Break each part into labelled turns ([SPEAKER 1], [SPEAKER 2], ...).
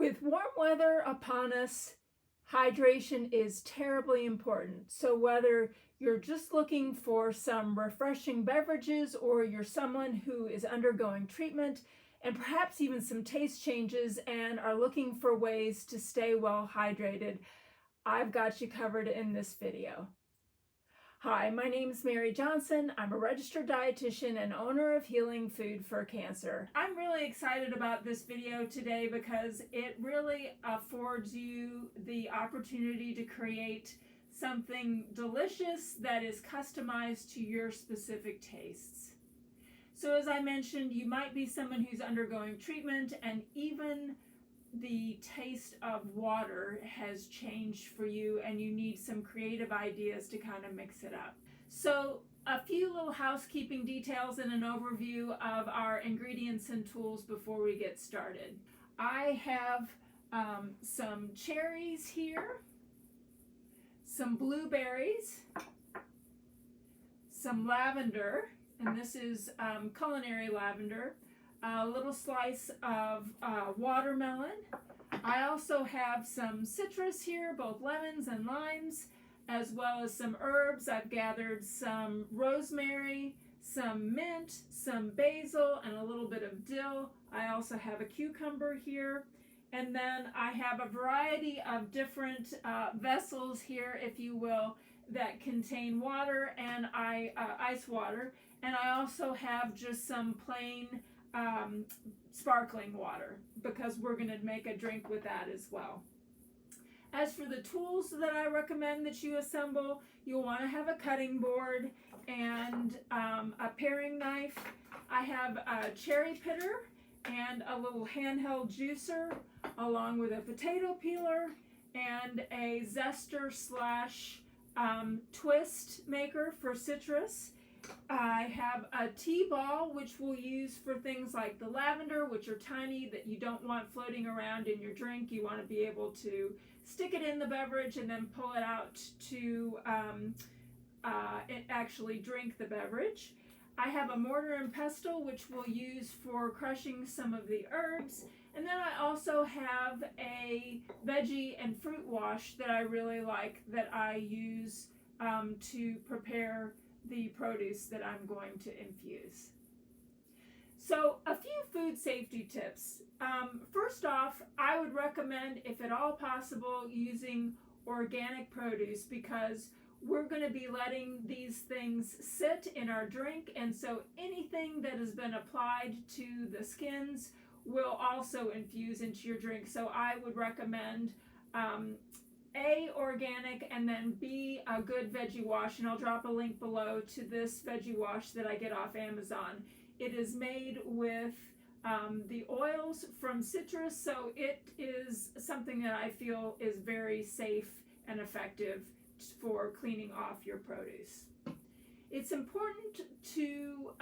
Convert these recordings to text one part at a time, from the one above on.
[SPEAKER 1] With warm weather upon us, hydration is terribly important. So whether you're just looking for some refreshing beverages or you're someone who is undergoing treatment and perhaps even some taste changes and are looking for ways to stay well hydrated, I've got you covered in this video. Hi, my name is Mary Johnson. I'm a registered dietitian and owner of Healing Food for Cancer. I'm really excited about this video today because it really affords you the opportunity to create something delicious that is customized to your specific tastes. So as I mentioned, you might be someone who's undergoing treatment, and even the taste of water has changed for you and you need some creative ideas to kind of mix it up. So a few little housekeeping details and an overview of our ingredients and tools before we get started. I have some cherries here, some blueberries, some lavender, and this is culinary lavender, a little slice of watermelon. I also have some citrus here, both lemons and limes, as well as some herbs. I've gathered some rosemary, some mint, some basil, and a little bit of dill. I also have a cucumber here. And then I have a variety of different vessels here, if you will, that contain water and ice water. And I also have just some plain sparkling water because we're going to make a drink with that as well. As for the tools that I recommend that you assemble, you'll want to have a cutting board and a paring knife. I have a cherry pitter and a little handheld juicer, along with a potato peeler and a zester / twist maker for citrus. I have a tea ball, which we'll use for things like the lavender, which are tiny, that you don't want floating around in your drink. You want to be able to stick it in the beverage and then pull it out to actually drink the beverage. I have a mortar and pestle, which we'll use for crushing some of the herbs. And then I also have a veggie and fruit wash that I really like, that I use to prepare the produce that I'm going to infuse. So a few food safety tips. First off, I would recommend, if at all possible, using organic produce, because we're going to be letting these things sit in our drink, and so anything that has been applied to the skins will also infuse into your drink. So I would recommend A, organic, and then B, a good veggie wash, and I'll drop a link below to this veggie wash that I get off Amazon. It is made with the oils from citrus, so it is something that I feel is very safe and effective for cleaning off your produce. It's important to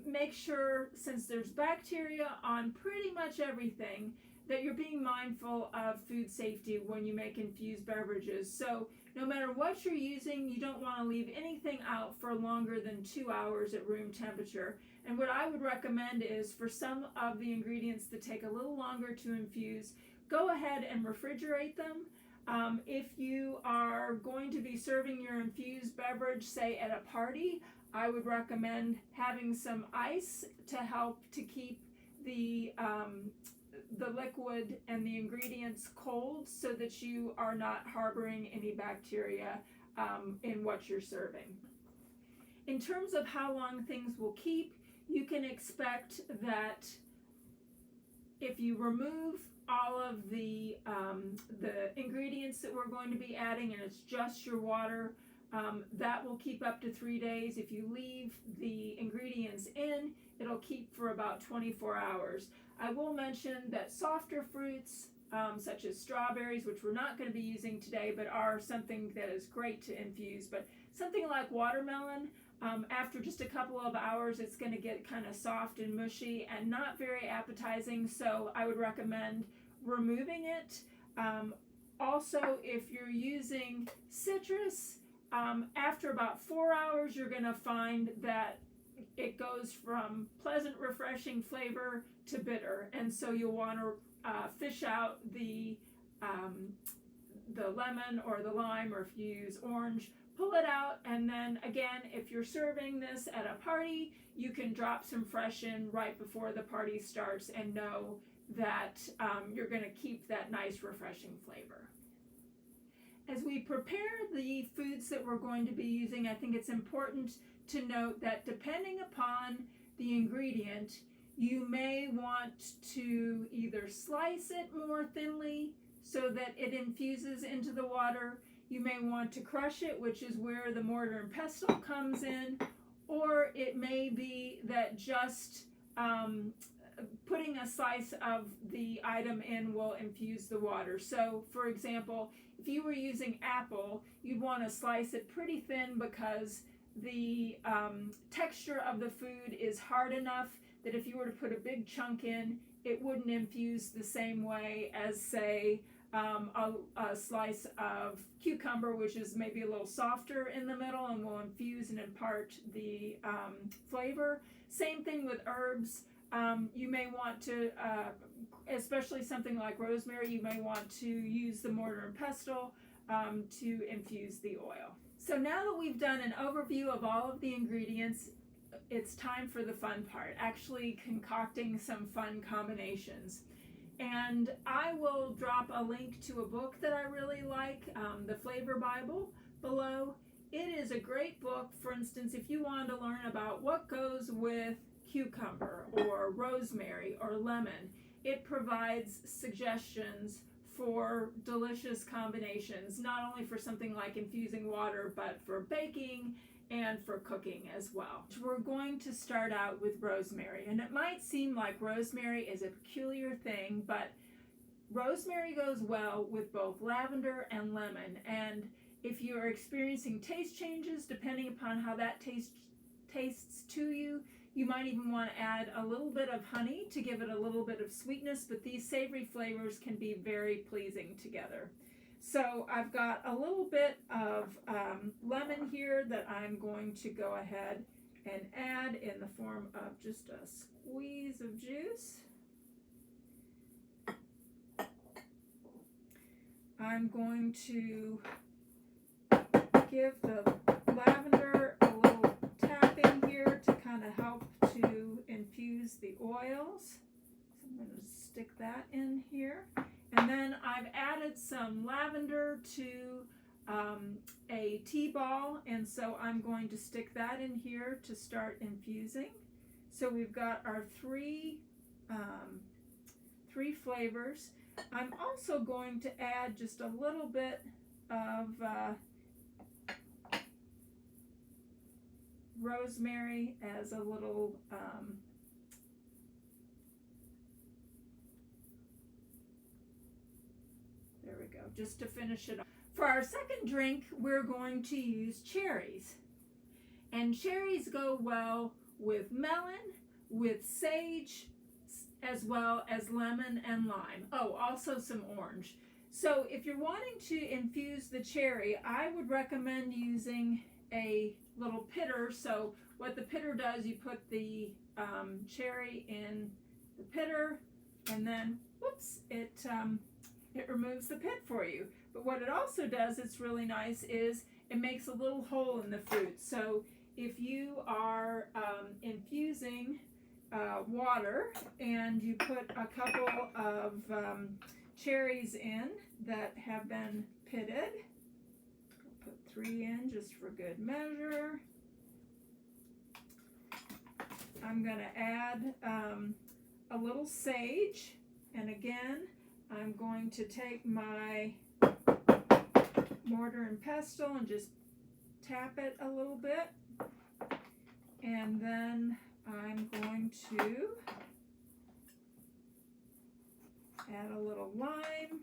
[SPEAKER 1] make sure, since there's bacteria on pretty much everything, that you're being mindful of food safety when you make infused beverages. So no matter what you're using, you don't want to leave anything out for longer than 2 hours at room temperature. And what I would recommend is, for some of the ingredients that take a little longer to infuse, go ahead and refrigerate them. If you are going to be serving your infused beverage, say at a party, I would recommend having some ice to help to keep the liquid and the ingredients cold, so that you are not harboring any bacteria in what you're serving. In terms of how long things will keep, you can expect that if you remove all of the ingredients that we're going to be adding, and it's just your water, that will keep up to 3 days. If you leave the ingredients in, it'll keep for about 24 hours. I will mention that softer fruits, such as strawberries, which we're not going to be using today, but are something that is great to infuse, but something like watermelon, after just a couple of hours, it's going to get kind of soft and mushy and not very appetizing, so I would recommend removing it. Also, if you're using citrus, after about 4 hours, you're going to find that it goes from pleasant, refreshing flavor to bitter, and so you'll want to fish out the lemon or the lime, or if you use orange, pull it out, and then again, if you're serving this at a party, you can drop some fresh in right before the party starts and know that you're going to keep that nice refreshing flavor. As we prepare the foods that we're going to be using, I think it's important to note that depending upon the ingredient, you may want to either slice it more thinly so that it infuses into the water. You may want to crush it, which is where the mortar and pestle comes in, or it may be that just putting a slice of the item in will infuse the water. So, for example, if you were using apple, you'd want to slice it pretty thin because the texture of the food is hard enough that if you were to put a big chunk in, it wouldn't infuse the same way as, say, a slice of cucumber, which is maybe a little softer in the middle and will infuse and impart the flavor. Same thing with herbs. You may want to, especially something like rosemary, you may want to use the mortar and pestle to infuse the oil. So now that we've done an overview of all of the ingredients, it's time for the fun part, actually concocting some fun combinations. And I will drop a link to a book that I really like, the Flavor Bible, below. It is a great book, for instance, if you want to learn about what goes with cucumber or rosemary or lemon. It provides suggestions for delicious combinations, not only for something like infusing water, but for baking and for cooking as well. We're going to start out with rosemary, and it might seem like rosemary is a peculiar thing, but rosemary goes well with both lavender and lemon. And if you are experiencing taste changes, depending upon how that tastes to you, you might even want to add a little bit of honey to give it a little bit of sweetness, but these savory flavors can be very pleasing together. So I've got a little bit of lemon here that I'm going to go ahead and add in the form of just a squeeze of juice. I'm going to give the lavender a little tapping here to kind of help to infuse the oils. So I'm going to stick that in here. And then I've added some lavender to a tea ball, and so I'm going to stick that in here to start infusing. So we've got our three flavors. I'm also going to add just a little bit of rosemary as a little there we go, just to finish it off. For our second drink, we're going to use cherries. And cherries go well with melon, with sage, as well as lemon and lime. Oh, also some orange. So if you're wanting to infuse the cherry, I would recommend using a little pitter. So what the pitter does, you put the cherry in the pitter, and then whoops, it removes the pit for you. But what it also does, it's really nice, is it makes a little hole in the fruit. So if you are infusing water and you put a couple of cherries in that have been pitted, put 3 in just for good measure. I'm going to add a little sage, and again I'm going to take my mortar and pestle and just tap it a little bit, and then I'm going to add a little lime.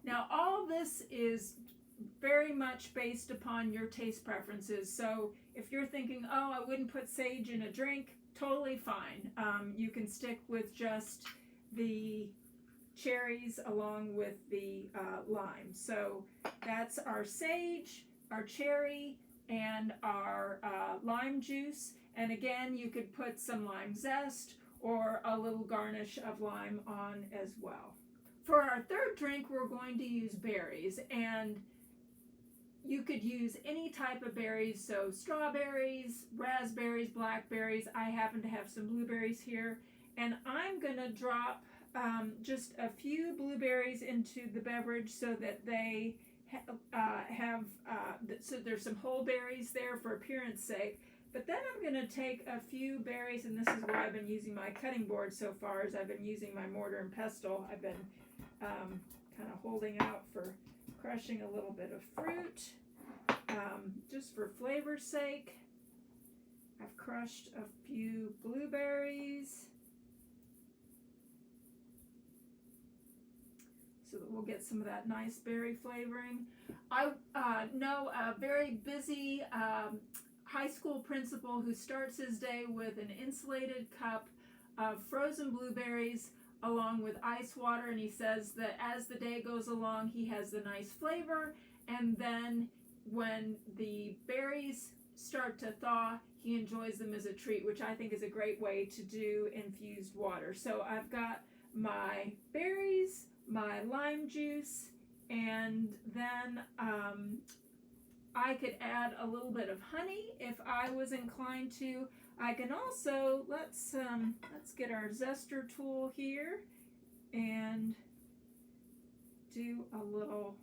[SPEAKER 1] Now all this is very much based upon your taste preferences. So if you're thinking, oh, I wouldn't put sage in a drink, totally fine. You can stick with just the cherries along with the lime. So that's our sage, our cherry, and our lime juice. And again, you could put some lime zest or a little garnish of lime on as well. For our third drink, we're going to use berries, and you could use any type of berries, so strawberries, raspberries, blackberries. I happen to have some blueberries here, and I'm going to drop just a few blueberries into the beverage so that they so there's some whole berries there for appearance sake. But then I'm going to take a few berries, and this is why I've been using my cutting board so far, as I've been using my mortar and pestle. I've been kind of holding out for crushing a little bit of fruit, just for flavor's sake. I've crushed a few blueberries so that we'll get some of that nice berry flavoring. I know a very busy high school principal who starts his day with an insulated cup of frozen blueberries along with ice water, and he says that as the day goes along, he has the nice flavor, and then when the berries start to thaw, he enjoys them as a treat, which I think is a great way to do infused water. So I've got my berries, my lime juice, and then I could add a little bit of honey if I was inclined to. I can also, let's get our zester tool here and do a little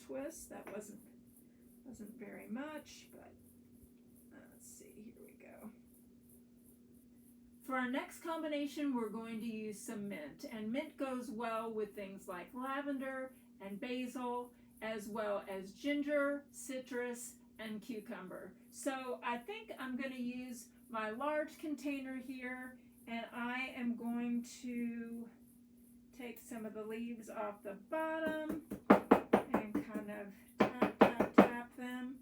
[SPEAKER 1] twist. That wasn't very much, but let's see, here we go. For our next combination, we're going to use some mint, and mint goes well with things like lavender and basil, as well as ginger, citrus, and cucumber. So I think I'm going to use my large container here, and I am going to take some of the leaves off the bottom and kind of tap them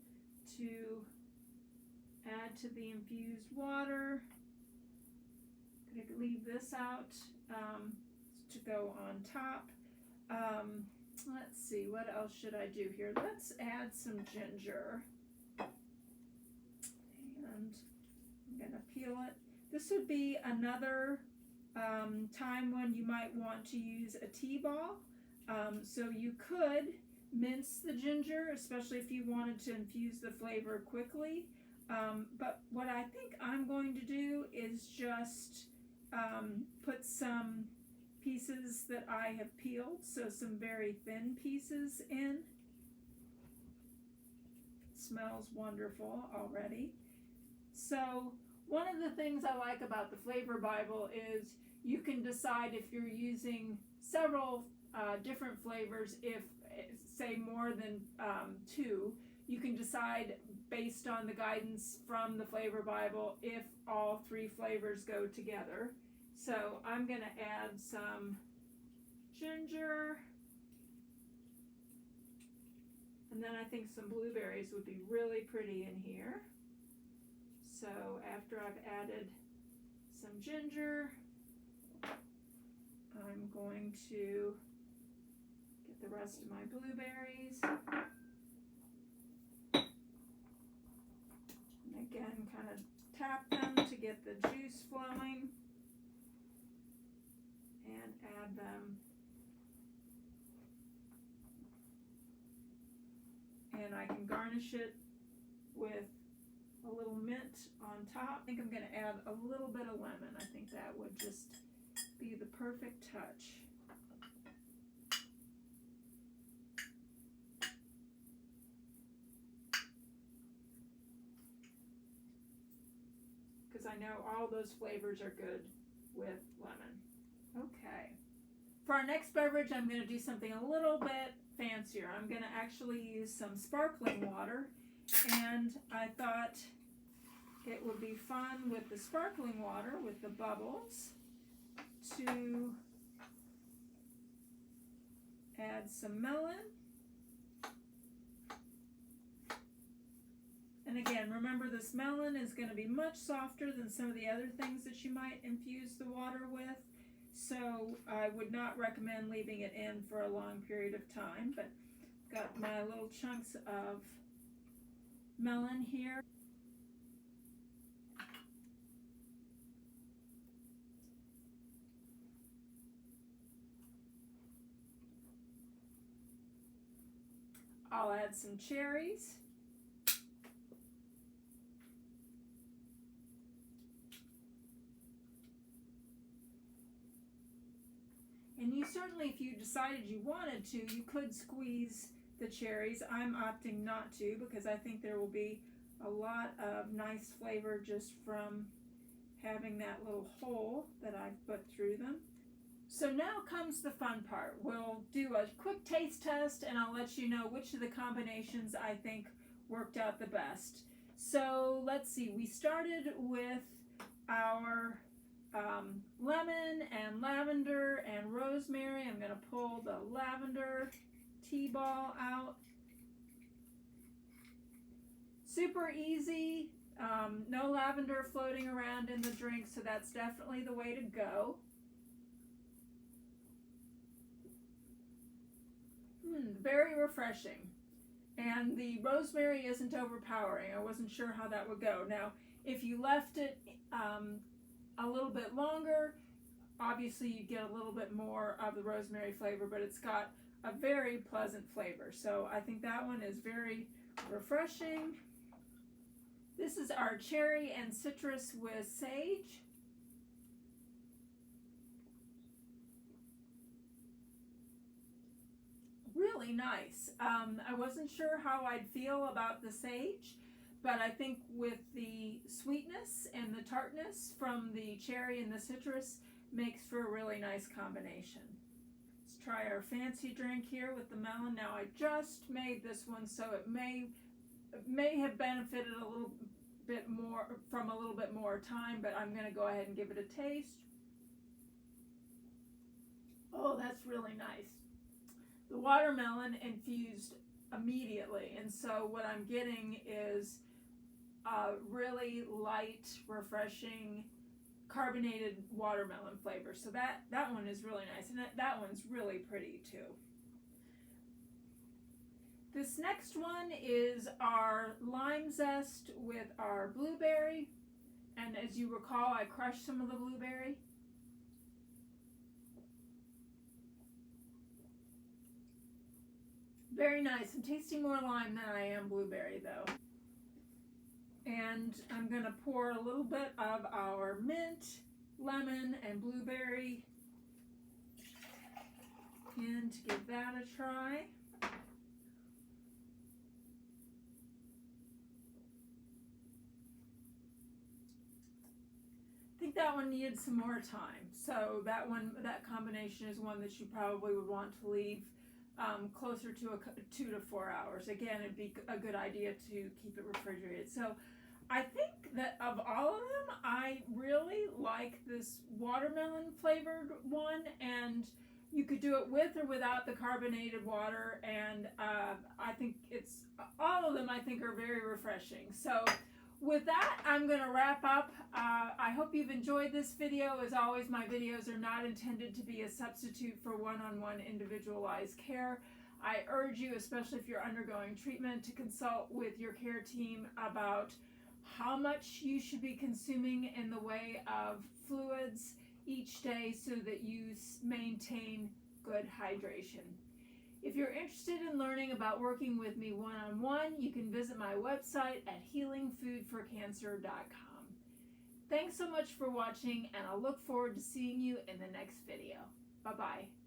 [SPEAKER 1] to add to the infused water. I'm going to leave this out to go on top. Let's see, what else should I do here? Let's add some ginger. And I'm going to peel it. This would be another time when you might want to use a tea ball. So you could mince the ginger, especially if you wanted to infuse the flavor quickly. But what I think I'm going to do is just put some pieces that I have peeled, so some very thin pieces in. It smells wonderful already. So one of the things I like about the Flavor Bible is you can decide if you're using several different flavors. If, say, more than 2, you can decide based on the guidance from the Flavor Bible if all 3 flavors go together. So I'm going to add some ginger, and then I think some blueberries would be really pretty in here. So after I've added some ginger, I'm going to get the rest of my blueberries. And again, kind of tap them to get the juice flowing. And add them. And I can garnish it with a little mint on top. I think I'm going to add a little bit of lemon. I think that would just be the perfect touch. Because I know all those flavors are good with lemon. Okay. For our next beverage, I'm going to do something a little bit fancier. I'm going to actually use some sparkling water, and I thought it would be fun with the sparkling water, with the bubbles, to add some melon. And again, remember, this melon is going to be much softer than some of the other things that you might infuse the water with. So I would not recommend leaving it in for a long period of time, but Got my little chunks of melon here. I'll add some cherries. And you certainly, if you decided you wanted to, you could squeeze the cherries. I'm opting not to because I think there will be a lot of nice flavor just from having that little hole that I've put through them. So now comes the fun part. We'll do a quick taste test and I'll let you know which of the combinations I think worked out the best. So let's see, we started with our lemon and lavender and rosemary. I'm going to pull the lavender tea ball out. Super easy, no lavender floating around in the drink, so that's definitely the way to go. Very refreshing. And the rosemary isn't overpowering. I wasn't sure how that would go. Now, if you left it a little bit longer, obviously you'd get a little bit more of the rosemary flavor, but it's got a very pleasant flavor. So I think that one is very refreshing. This is our cherry and citrus with sage. Really nice. I wasn't sure how I'd feel about the sage, but I think with the sweetness and the tartness from the cherry and the citrus makes for a really nice combination. Let's try our fancy drink here with the melon. Now I just made this one, so it may have benefited a little bit more from a little bit more time, but I'm going to go ahead and give it a taste. Oh, that's really nice. The watermelon infused immediately, and so what I'm getting is a really light, refreshing, carbonated watermelon flavor. So that one is really nice, and that one's really pretty too. This next one is our lime zest with our blueberry, and as you recall, I crushed some of the blueberry. Very nice. I'm tasting more lime than I am blueberry though. And I'm going to pour a little bit of our mint, lemon, and blueberry in to give that a try. I think that one needed some more time. So that combination is one that you probably would want to leave closer to 2 to 4 hours. Again, it'd be a good idea to keep it refrigerated. So I think that of all of them, I really like this watermelon flavored one, and you could do it with or without the carbonated water, and I think all of them I think are very refreshing. So with that, I'm going to wrap up. I hope you've enjoyed this video. As always, my videos are not intended to be a substitute for one-on-one individualized care. I urge you, especially if you're undergoing treatment, to consult with your care team about how much you should be consuming in the way of fluids each day so that you maintain good hydration. If you're interested in learning about working with me one-on-one, you can visit my website at healingfoodforcancer.com. Thanks so much for watching, and I'll look forward to seeing you in the next video. Bye-bye.